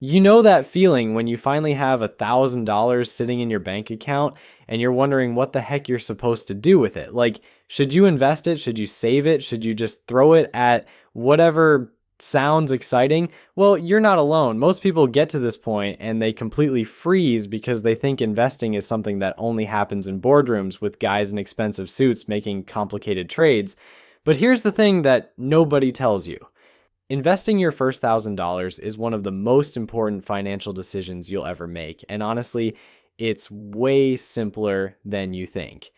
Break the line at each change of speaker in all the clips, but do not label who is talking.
You know that feeling when you finally have $1,000 sitting in your bank account and you're wondering what the heck you're supposed to do with it. Like, should you invest it? Should you save it? Should you just throw it at whatever sounds exciting? Well, you're not alone. Most people get to this point and they completely freeze because they think investing is something that only happens in boardrooms with guys in expensive suits making complicated trades. But here's the thing that nobody tells you. Investing your first $1,000 is one of the most important financial decisions you'll ever make. And honestly, it's way simpler than you think.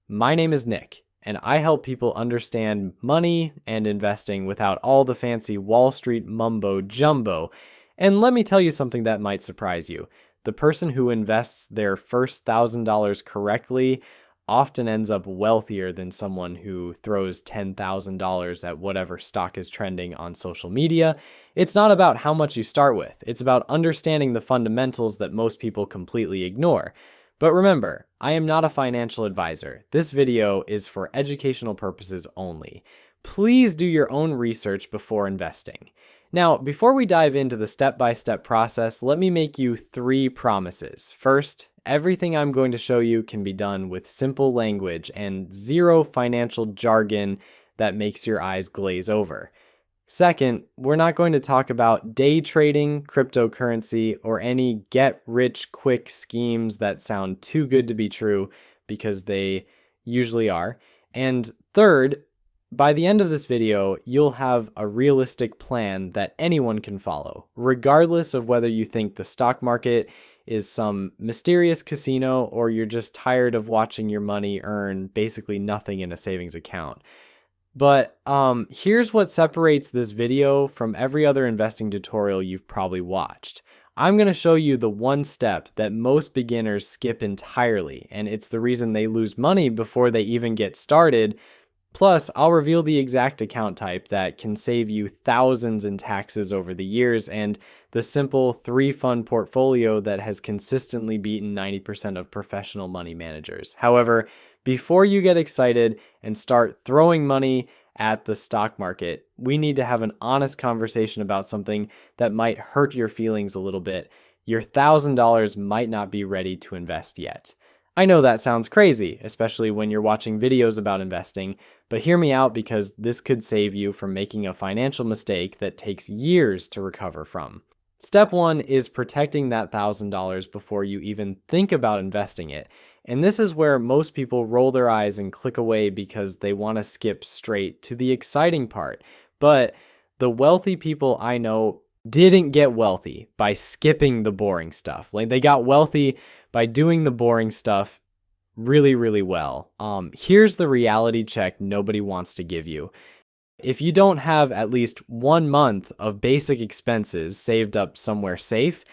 My name is Nick, and I help people understand money and investing without all the fancy Wall Street mumbo jumbo. And let me tell you something that might surprise you. The person who invests their first $1,000 correctly often ends up wealthier than someone who throws $10,000 at whatever stock is trending on social media. It's not about how much you start with. It's about understanding the fundamentals that most people completely ignore. But remember, I am not a financial advisor. This video is for educational purposes only. Please do your own research before investing. Now, before we dive into the step-by-step process, let me make you 3 promises. First, everything I'm going to show you can be done with simple language and zero financial jargon that makes your eyes glaze over. Second, we're not going to talk about day trading, cryptocurrency, or any get-rich-quick schemes that sound too good to be true, because they usually are. And third, by the end of this video, you'll have a realistic plan that anyone can follow, regardless of whether you think the stock market is some mysterious casino or you're just tired of watching your money earn basically nothing in a savings account. But here's what separates this video from every other investing tutorial you've probably watched. I'm going to show you the one step that most beginners skip entirely, and it's the reason they lose money before they even get started. Plus, I'll reveal the exact account type that can save you thousands in taxes over the years and the simple 3-fund portfolio that has consistently beaten 90% of professional money managers. However, before you get excited and start throwing money at the stock market, we need to have an honest conversation about something that might hurt your feelings a little bit. Your $1,000 might not be ready to invest yet. I know that sounds crazy, especially when you're watching videos about investing, but hear me out because this could save you from making a financial mistake that takes years to recover from. Step 1 is protecting that $1,000 before you even think about investing it. And this is where most people roll their eyes and click away because they want to skip straight to the exciting part. But the wealthy people I know didn't get wealthy by skipping the boring stuff. Like, they got wealthy by doing the boring stuff really, really well. Here's the reality check nobody wants to give you. If you don't have at least 1 month of basic expenses saved up somewhere safe,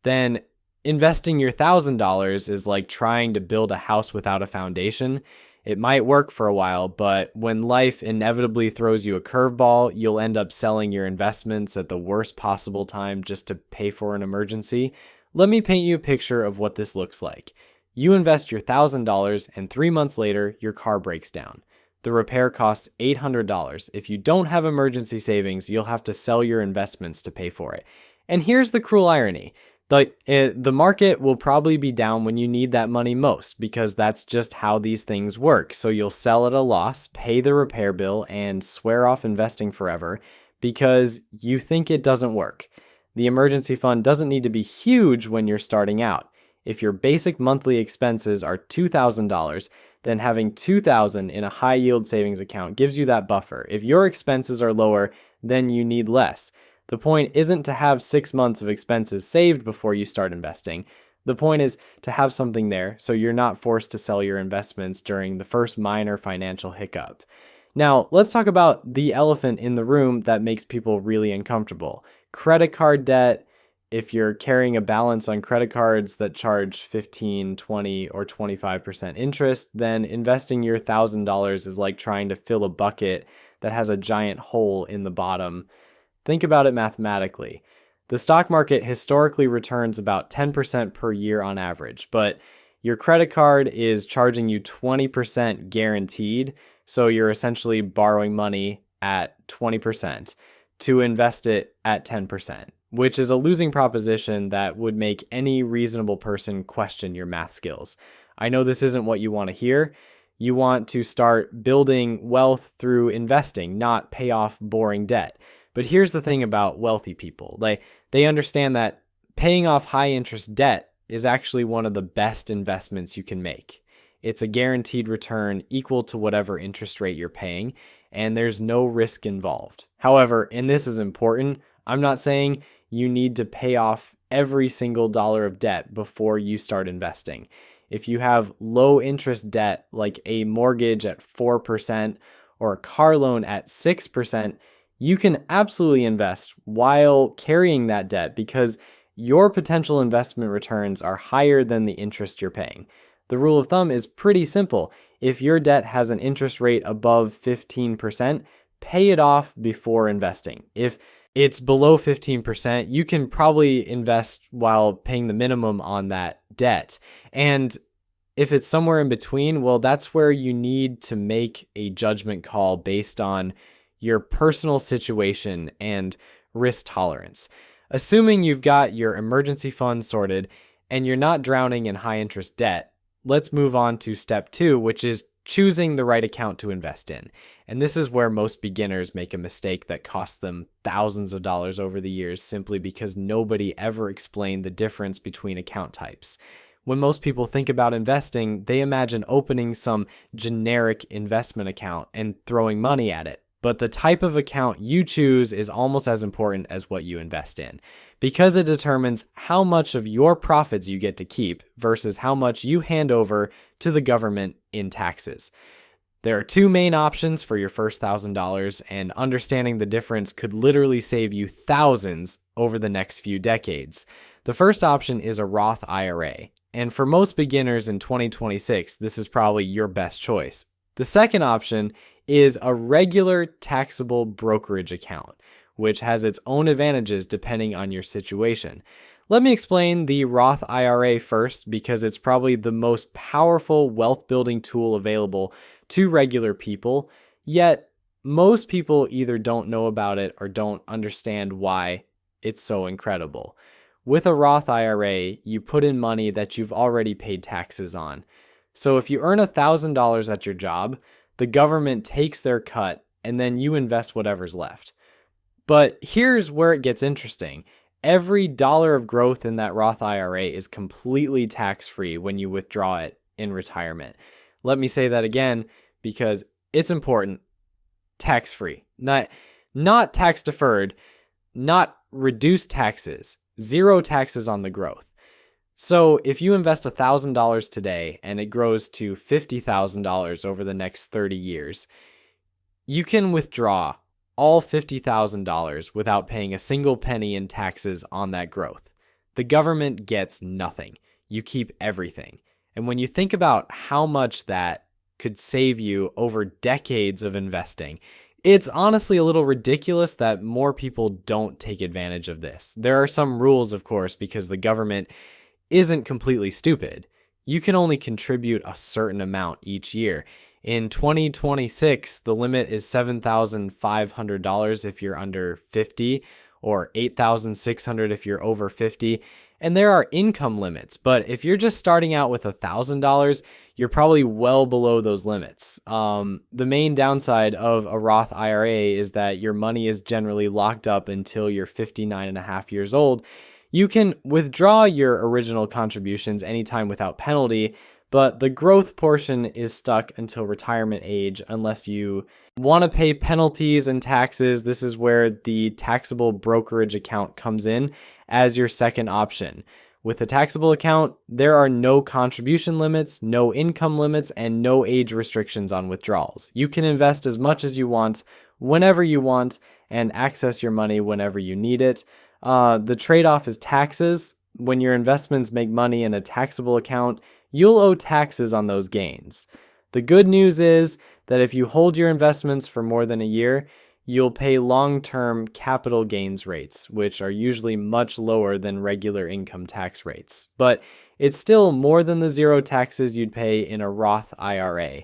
then investing your $1,000 is like trying to build a house without a foundation. It might work for a while, but when life inevitably throws you a curveball, you'll end up selling your investments at the worst possible time just to pay for an emergency. Let me paint you a picture of what this looks like. You invest your $1,000 and 3 months later, your car breaks down. The repair costs $800. If you don't have emergency savings, you'll have to sell your investments to pay for it. And here's the cruel irony. The market will probably be down when you need that money most because that's just how these things work. So you'll sell at a loss, pay the repair bill, and swear off investing forever because you think it doesn't work. The emergency fund doesn't need to be huge when you're starting out. If your basic monthly expenses are $2,000, then having $2,000 in a high yield savings account gives you that buffer. If your expenses are lower, then you need less. The point isn't to have 6 months of expenses saved before you start investing. The point is to have something there so you're not forced to sell your investments during the first minor financial hiccup. Now, let's talk about the elephant in the room that makes people really uncomfortable. Credit card debt. If you're carrying a balance on credit cards that charge 15, 20, or 25% interest, then investing your $1,000 is like trying to fill a bucket that has a giant hole in the bottom. Think about it mathematically. The stock market historically returns about 10% per year on average, but your credit card is charging you 20% guaranteed, so you're essentially borrowing money at 20% to invest it at 10%. which is a losing proposition that would make any reasonable person question your math skills. I know this isn't what you want to hear. You want to start building wealth through investing, not pay off boring debt. But here's the thing about wealthy people. They understand that paying off high interest debt is actually one of the best investments you can make. It's a guaranteed return equal to whatever interest rate you're paying, and there's no risk involved. However, and this is important, I'm not saying you need to pay off every single dollar of debt before you start investing. If you have low interest debt, like a mortgage at 4% or a car loan at 6%, you can absolutely invest while carrying that debt because your potential investment returns are higher than the interest you're paying. The rule of thumb is pretty simple. If your debt has an interest rate above 15%, pay it off before investing. If it's below 15%, you can probably invest while paying the minimum on that debt. And if it's somewhere in between, well, that's where you need to make a judgment call based on your personal situation and risk tolerance. Assuming you've got your emergency fund sorted and you're not drowning in high interest debt, let's move on to step 2, which is choosing the right account to invest in. And this is where most beginners make a mistake that costs them thousands of dollars over the years simply because nobody ever explained the difference between account types. When most people think about investing, they imagine opening some generic investment account and throwing money at it. But the type of account you choose is almost as important as what you invest in, because it determines how much of your profits you get to keep versus how much you hand over to the government in taxes. There are 2 main options for your first $1,000, and understanding the difference could literally save you thousands over the next few decades. The first option is a Roth IRA, and for most beginners in 2026, this is probably your best choice. The second option is a regular taxable brokerage account, which has its own advantages depending on your situation. Let me explain the Roth IRA first because it's probably the most powerful wealth building tool available to regular people, yet most people either don't know about it or don't understand why it's so incredible. With a Roth IRA, you put in money that you've already paid taxes on. So if you earn $1,000 at your job, the government takes their cut and then you invest whatever's left. But here's where it gets interesting. Every dollar of growth in that Roth IRA is completely tax-free when you withdraw it in retirement. Let me say that again because it's important. Tax-free, not tax-deferred, not reduced taxes, 0 taxes on the growth. So if you invest $1,000 today and it grows to $50,000 over the next 30 years, you can withdraw all $50,000 without paying a single penny in taxes on that growth. The government gets nothing. You keep everything. And when you think about how much that could save you over decades of investing, it's honestly a little ridiculous that more people don't take advantage of this. There are some rules, of course, because the government isn't completely stupid. You can only contribute a certain amount each year. In 2026, the limit is $7,500 if you're under 50 or $8,600 if you're over 50. And there are income limits, but if you're just starting out with $1,000, you're probably well below those limits. The main downside of a Roth IRA is that your money is generally locked up until you're 59 and a half years old. You can withdraw your original contributions anytime without penalty, but the growth portion is stuck until retirement age unless you want to pay penalties and taxes. This is where the taxable brokerage account comes in as your second option. With a taxable account, there are no contribution limits, no income limits, and no age restrictions on withdrawals. You can invest as much as you want, whenever you want, and access your money whenever you need it. The trade-off is taxes. When your investments make money in a taxable account, you'll owe taxes on those gains. The good news is that if you hold your investments for more than a year, you'll pay long-term capital gains rates, which are usually much lower than regular income tax rates. But it's still more than the 0 taxes you'd pay in a Roth IRA.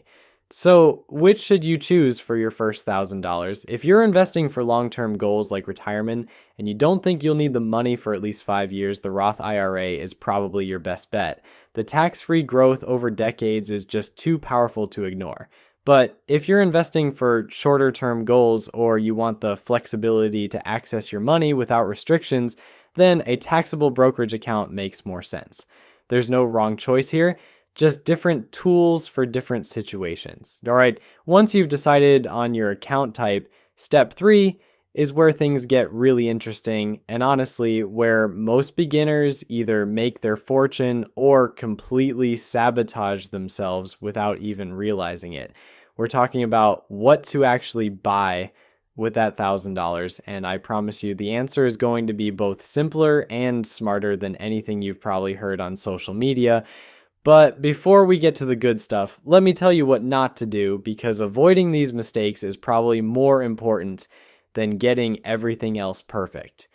So, which should you choose for your first $1,000? If you're investing for long-term goals like retirement and you don't think you'll need the money for at least 5 years, the Roth IRA is probably your best bet. The tax-free growth over decades is just too powerful to ignore. But if you're investing for shorter-term goals or you want the flexibility to access your money without restrictions, then a taxable brokerage account makes more sense. There's no wrong choice here, just different tools for different situations. All right, once you've decided on your account type, step 3 is where things get really interesting and honestly where most beginners either make their fortune or completely sabotage themselves without even realizing it. We're talking about what to actually buy with that $1,000, and I promise you the answer is going to be both simpler and smarter than anything you've probably heard on social media. But before we get to the good stuff, let me tell you what not to do, because avoiding these mistakes is probably more important than getting everything else perfect.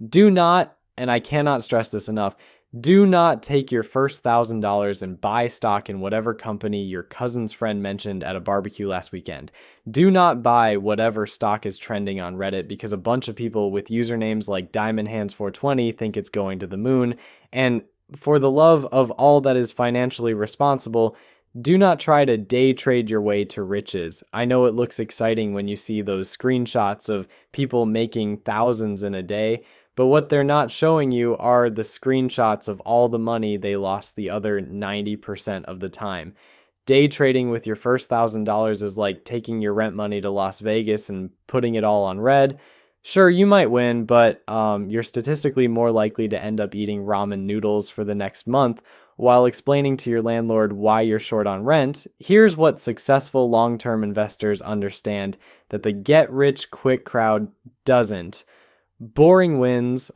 Do not, and I cannot stress this enough, do not take your first $1,000 and buy stock in whatever company your cousin's friend mentioned at a barbecue last weekend. Do not buy whatever stock is trending on Reddit because a bunch of people with usernames like DiamondHands420 think it's going to the moon. And for the love of all that is financially responsible, do not try to day trade your way to riches. I know it looks exciting when you see those screenshots of people making thousands in a day, but what they're not showing you are the screenshots of all the money they lost the other 90% of the time. Day trading with your first $1,000 is like taking your rent money to Las Vegas and putting it all on red. Sure, you might win, but you're statistically more likely to end up eating ramen noodles for the next month while explaining to your landlord why you're short on rent. Here's what successful long-term investors understand that the get-rich-quick crowd doesn't. Boring wins,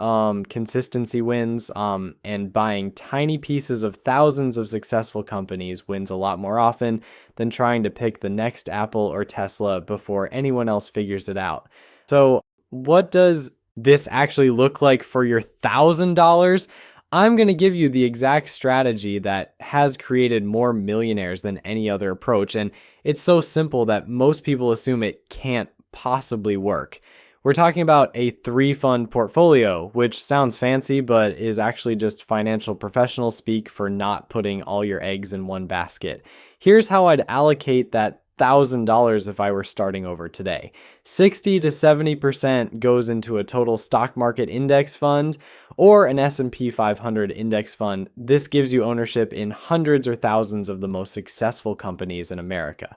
consistency wins, and buying tiny pieces of thousands of successful companies wins a lot more often than trying to pick the next Apple or Tesla before anyone else figures it out. So, what does this actually look like for your $1,000? I'm going to give you the exact strategy that has created more millionaires than any other approach, and it's so simple that most people assume it can't possibly work. We're talking about a 3-fund portfolio, which sounds fancy, but is actually just financial professional speak for not putting all your eggs in one basket. Here's how I'd allocate that $1,000 if I were starting over today. 60 to 70% goes into a total stock market index fund or an S&P 500 index fund. This gives you ownership in hundreds or thousands of the most successful companies in America.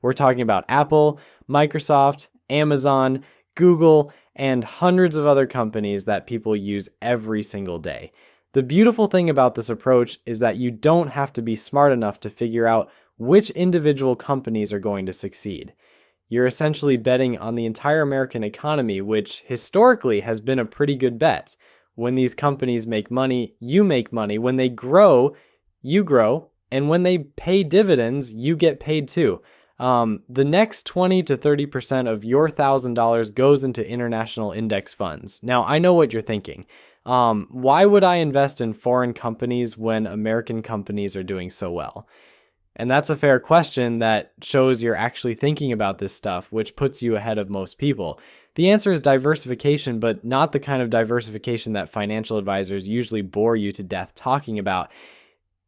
We're talking about Apple, Microsoft, Amazon, Google, and hundreds of other companies that people use every single day. The beautiful thing about this approach is that you don't have to be smart enough to figure out which individual companies are going to succeed. You're essentially betting on the entire American economy, which historically has been a pretty good bet. When these companies make money, you make money. When they grow, you grow. And when they pay dividends, you get paid too. The next 20 to 30% of your $1,000 goes into international index funds. Now, I know what you're thinking. Why would I invest in foreign companies when American companies are doing so well? And that's a fair question that shows you're actually thinking about this stuff, which puts you ahead of most people. The answer is diversification, but not the kind of diversification that financial advisors usually bore you to death talking about.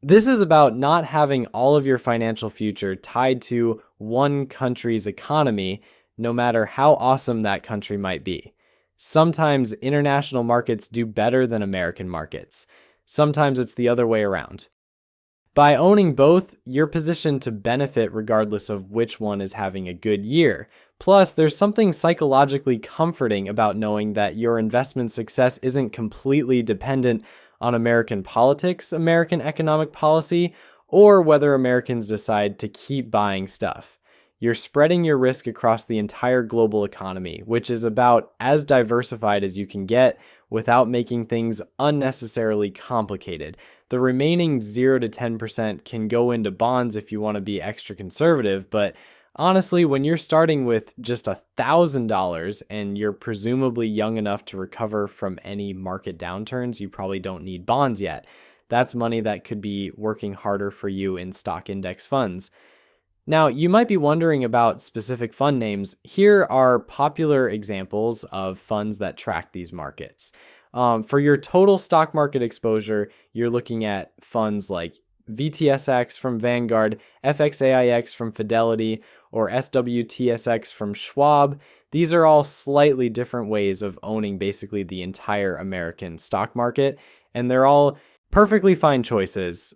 This is about not having all of your financial future tied to one country's economy, no matter how awesome that country might be. Sometimes international markets do better than American markets. Sometimes it's the other way around. By owning both, you're positioned to benefit regardless of which one is having a good year. Plus, there's something psychologically comforting about knowing that your investment success isn't completely dependent on American politics, American economic policy, or whether Americans decide to keep buying stuff. You're spreading your risk across the entire global economy, which is about as diversified as you can get without making things unnecessarily complicated. The remaining 0 to 10% can go into bonds if you want to be extra conservative, but honestly, when you're starting with just $1,000 and you're presumably young enough to recover from any market downturns, you probably don't need bonds yet. That's money that could be working harder for you in stock index funds. Now, you might be wondering about specific fund names. Here are popular examples of funds that track these markets. For your total stock market exposure, you're looking at funds like VTSX from Vanguard, FXAIX from Fidelity, or SWTSX from Schwab. These are all slightly different ways of owning basically the entire American stock market, and they're all perfectly fine choices.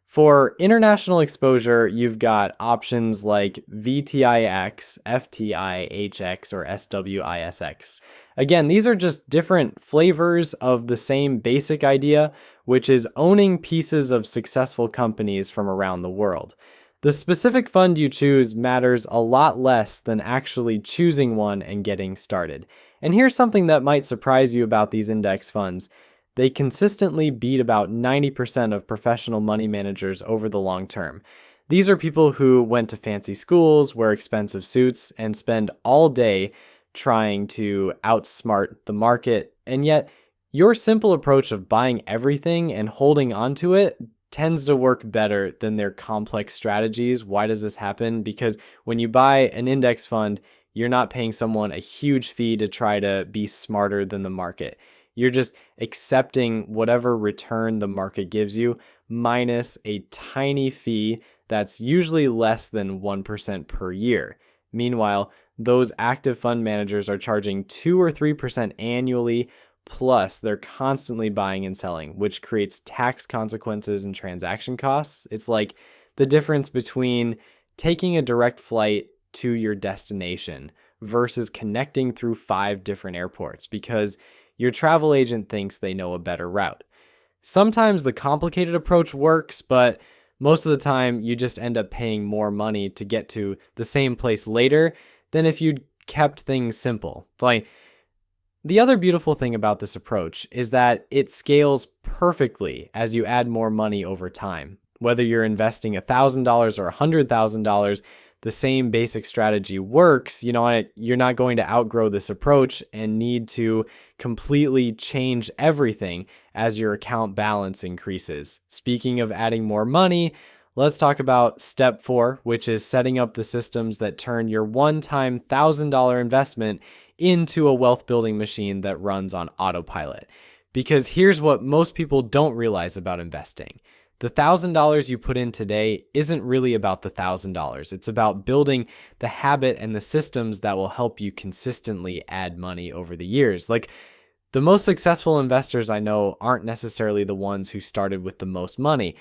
For international exposure, you've got options like VTIX, FTIHX, or SWISX. Again, these are just different flavors of the same basic idea, which is owning pieces of successful companies from around the world. The specific fund you choose matters a lot less than actually choosing one and getting started. And here's something that might surprise you about these index funds. They consistently beat about 90% of professional money managers over the long term. These are people who went to fancy schools, wear expensive suits, and spend all day trying to outsmart the market. And yet, your simple approach of buying everything and holding onto it tends to work better than their complex strategies. Why does this happen? Because when you buy an index fund, you're not paying someone a huge fee to try to be smarter than the market. You're just accepting whatever return the market gives you minus a tiny fee that's usually less than 1% per year. Meanwhile, those active fund managers are charging 2 or 3% annually, plus they're constantly buying and selling, which creates tax consequences and transaction costs. It's like the difference between taking a direct flight to your destination versus connecting through 5 different airports, because your travel agent thinks they know a better route. Sometimes the complicated approach works, but most of the time you just end up paying more money to get to the same place later than if you'd kept things simple. Like, the other beautiful thing about this approach is that it scales perfectly as you add more money over time. Whether you're investing $1,000 or $100,000, the same basic strategy works. You're not going to outgrow this approach and need to completely change everything as your account balance increases. Speaking of adding more money, let's talk about step 4, which is setting up the systems that turn your one-time $1,000 investment into a wealth building machine that runs on autopilot. Because here's what most people don't realize about investing. The $1,000 you put in today isn't really about the $1,000. It's about building the habit and the systems that will help you consistently add money over the years. Like, the most successful investors I know aren't necessarily the ones who started with the most money.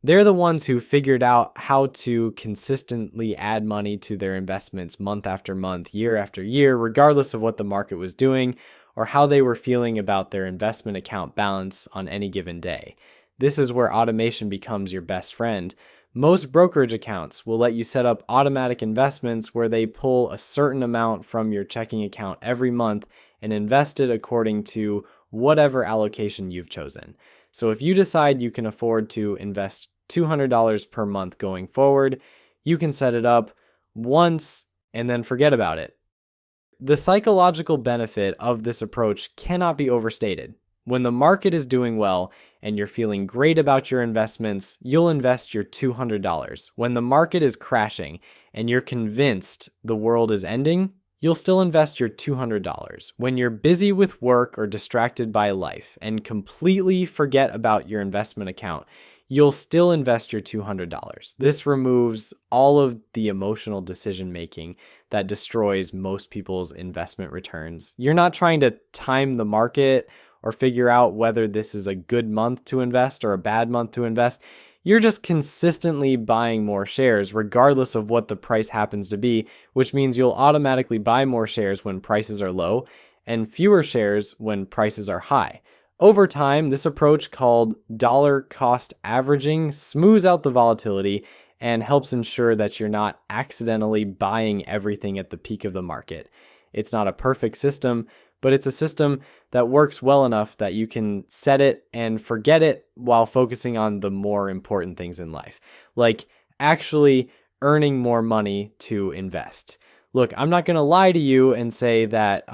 They're the ones who figured out how to consistently add money to their investments month after month, year after year, regardless of what the market was doing or how they were feeling about their investment account balance on any given day. This is where automation becomes your best friend. Most brokerage accounts will let you set up automatic investments where they pull a certain amount from your checking account every month and invest it according to whatever allocation you've chosen. So if you decide you can afford to invest $200 per month going forward, you can set it up once and then forget about it. The psychological benefit of this approach cannot be overstated. When the market is doing well and you're feeling great about your investments, you'll invest your $200. When the market is crashing and you're convinced the world is ending, you'll still invest your $200. When you're busy with work or distracted by life and completely forget about your investment account, you'll still invest your $200. This removes all of the emotional decision making that destroys most people's investment returns. You're not trying to time the market or figure out whether this is a good month to invest or a bad month to invest. You're just consistently buying more shares regardless of what the price happens to be, which means you'll automatically buy more shares when prices are low and fewer shares when prices are high. Over time, this approach, called dollar cost averaging, smooths out the volatility and helps ensure that you're not accidentally buying everything at the peak of the market. It's not a perfect system, but it's a system that works well enough that you can set it and forget it while focusing on the more important things in life, like actually earning more money to invest. Look, I'm not going to lie to you and say that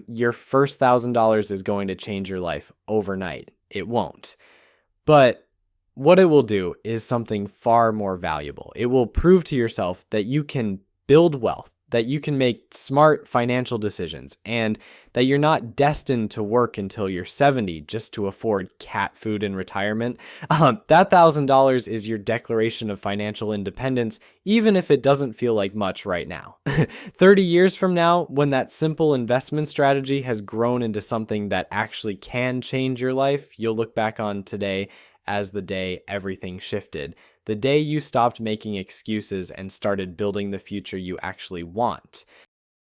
your first $1,000 is going to change your life overnight. It won't. But what it will do is something far more valuable. It will prove to yourself that you can build wealth, that you can make smart financial decisions, and that you're not destined to work until you're 70 just to afford cat food in retirement. That $1,000 is your declaration of financial independence, even if it doesn't feel like much right now. 30 years from now, when that simple investment strategy has grown into something that actually can change your life, you'll look back on today as the day everything shifted. The day you stopped making excuses and started building the future you actually want.